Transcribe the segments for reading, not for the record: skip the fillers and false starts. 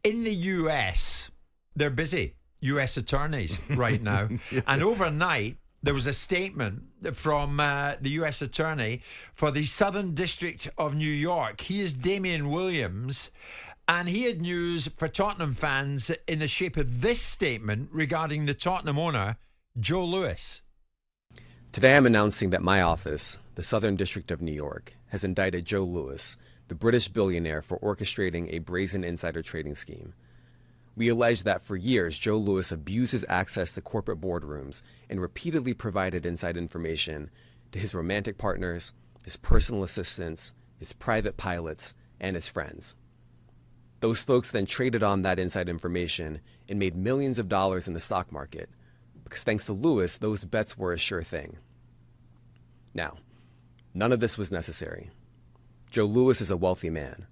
in the US, they're busy, US attorneys right now. And overnight, there was a statement from the US attorney for the Southern District of New York. He is Damian Williams, and he had news for Tottenham fans in the shape of this statement regarding the Tottenham owner, Joe Lewis. Today I'm announcing that my office, the Southern District of New York, has indicted Joe Lewis, the British billionaire, for orchestrating a brazen insider trading scheme. We allege that for years, Joe Lewis abused his access to corporate boardrooms and repeatedly provided inside information to his romantic partners, his personal assistants, his private pilots, and his friends. Those folks then traded on that inside information and made millions of dollars in the stock market, because thanks to Lewis, those bets were a sure thing. Now, none of this was necessary. Joe Lewis is a wealthy man.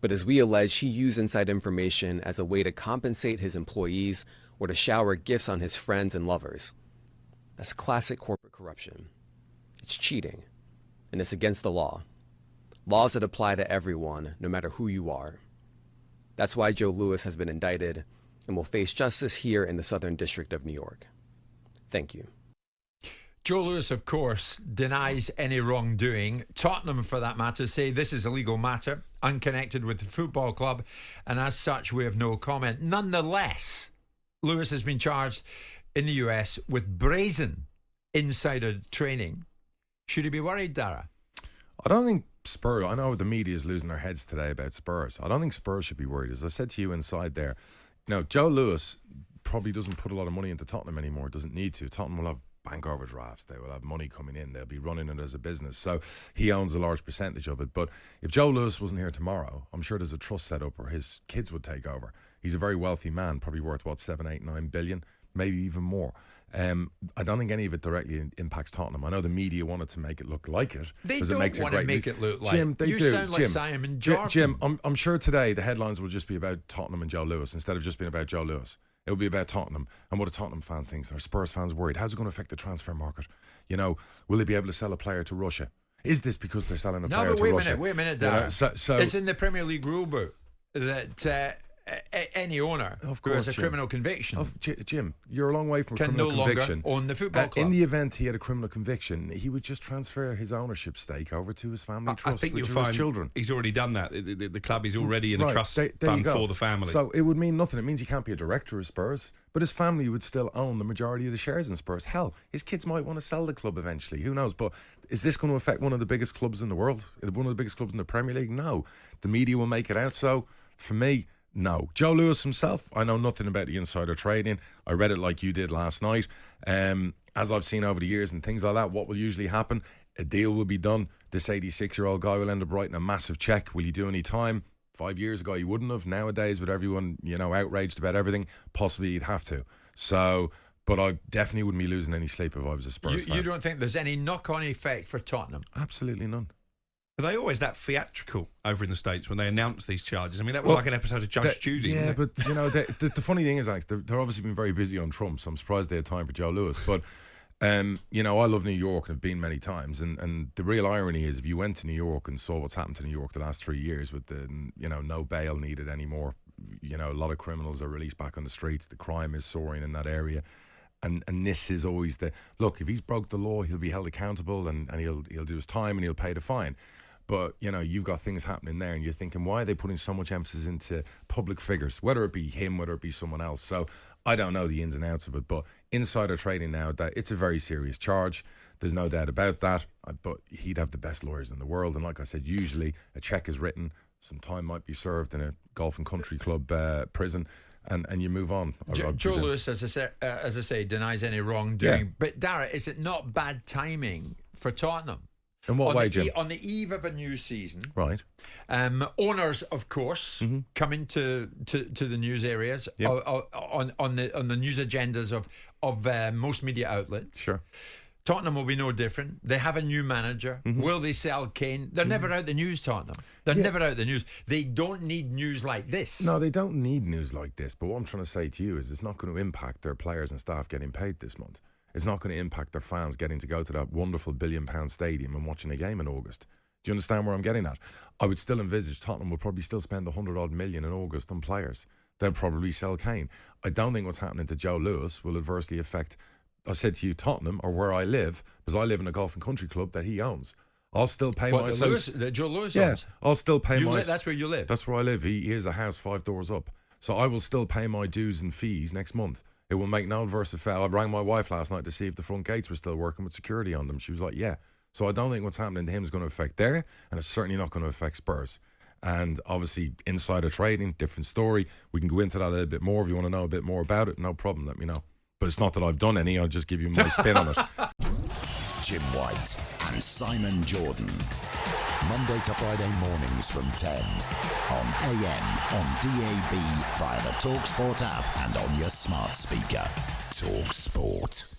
But as we allege, he used inside information as a way to compensate his employees or to shower gifts on his friends and lovers. That's classic corporate corruption. It's cheating, and it's against the law. Laws that apply to everyone, no matter who you are. That's why Joe Lewis has been indicted and will face justice here in the Southern District of New York. Thank you. Joe Lewis, of course, denies any wrongdoing. Tottenham, for that matter, say this is a legal matter, unconnected with the football club, and as such, we have no comment. Nonetheless, Lewis has been charged in the US with brazen insider trading. Should he be worried, Darragh? I don't think Spurs, I know the media is losing their heads today about Spurs. I don't think Spurs should be worried. As I said to you inside there, Joe Lewis probably doesn't put a lot of money into Tottenham anymore, doesn't need to. Tottenham will have bank overdrafts, they will have money coming in, they'll be running it as a business, so he owns a large percentage of it. But if Joe Lewis wasn't here tomorrow, I'm sure there's a trust set up where his kids would take over. He's a very wealthy man, probably worth 7, 8, 9 billion, maybe even more. I don't think any of it directly impacts Tottenham. I know the media wanted to make it look like it. They don't want to make it look like Jim, they you do. sound like Simon Jordan. Jim, I'm sure today the headlines will just be about Tottenham and Joe Lewis instead of just being about Joe Lewis. It will be about Tottenham and what a Tottenham fan thinks. Are Spurs fans worried? How's it going to affect the transfer market? Will they be able to sell a player to Russia? Is this because they're selling a player to Russia? Wait a minute, Darragh. So it's in the Premier League rulebook that any owner who has a criminal conviction, Jim, you're a long way from a criminal conviction. Own the football club. In the event he had a criminal conviction, he would just transfer his ownership stake over to his family trust, I think which you'll are find his children. He's already done that. The club is already in a trust fund for the family. So it would mean nothing. It means he can't be a director of Spurs, but his family would still own the majority of the shares in Spurs. Hell, his kids might want to sell the club eventually. Who knows? But is this going to affect one of the biggest clubs in the world? One of the biggest clubs in the Premier League? No. The media will make it out so. For me, no. Joe Lewis himself, I know nothing about the insider trading. I read it like you did last night. As I've seen over the years and things like that, what will usually happen? A deal will be done. This 86-year-old guy will end up writing a massive check. Will he do any time? 5 years ago, he wouldn't have. Nowadays, with everyone, outraged about everything, possibly he'd have to. So, but I definitely wouldn't be losing any sleep if I was a Spurs fan. You don't think there's any knock-on effect for Tottenham? Absolutely none. Are they always that theatrical over in the States when they announce these charges? I mean, that was like an episode of Judge Judy. Yeah, but the funny thing is, Alex, they're obviously been very busy on Trump, so I'm surprised they had time for Joe Lewis. But I love New York and have been many times, and the real irony is if you went to New York and saw what's happened to New York the last 3 years with the no bail needed anymore, a lot of criminals are released back on the streets, the crime is soaring in that area. And this is always look, if he's broke the law, he'll be held accountable and he'll do his time and he'll pay the fine. But, you've got things happening there and you're thinking, why are they putting so much emphasis into public figures, whether it be him, whether it be someone else? So I don't know the ins and outs of it, but insider trading now, that it's a very serious charge. There's no doubt about that. But he'd have the best lawyers in the world. And like I said, usually a check is written, some time might be served in a golf and country club prison, and you move on. Joe Lewis, as I say, denies any wrongdoing. Yeah. But Darragh, is it not bad timing for Tottenham? In what way, Jim? On the eve of a new season, right? Owners, of course, come into the news areas on the news agendas of most media outlets. Sure. Tottenham will be no different. They have a new manager. Will they sell Kane? They're never out the news, Tottenham. They're never out the news. They don't need news like this. No, they don't need news like this. But what I'm trying to say to you is it's not going to impact their players and staff getting paid this month. It's not going to impact their fans getting to go to that wonderful £1 billion stadium and watching a game in August. Do you understand where I'm getting at? I would still envisage Tottenham will probably still spend 100-odd million in August on players. They'll probably sell Kane. I don't think what's happening to Joe Lewis will adversely affect, I said to you, Tottenham, or where I live, because I live in a golf and country club that he owns. I'll still pay my... Joe Lewis yeah, owns? I'll still pay my... That's where you live? That's where I live. He has a house 5 doors up. So I will still pay my dues and fees next month. It will make no adverse effect. I rang my wife last night to see if the front gates were still working with security on them. She was like, yeah. So I don't think what's happening to him is going to affect there, and it's certainly not going to affect Spurs. And obviously, insider trading, different story. We can go into that a little bit more. If you want to know a bit more about it, no problem, let me know. But it's not that I've done any, I'll just give you my spin on it. Jim White and Simon Jordan. Monday to Friday mornings from 10 on AM, on DAB, via the talkSPORT app and on your smart speaker. talkSPORT.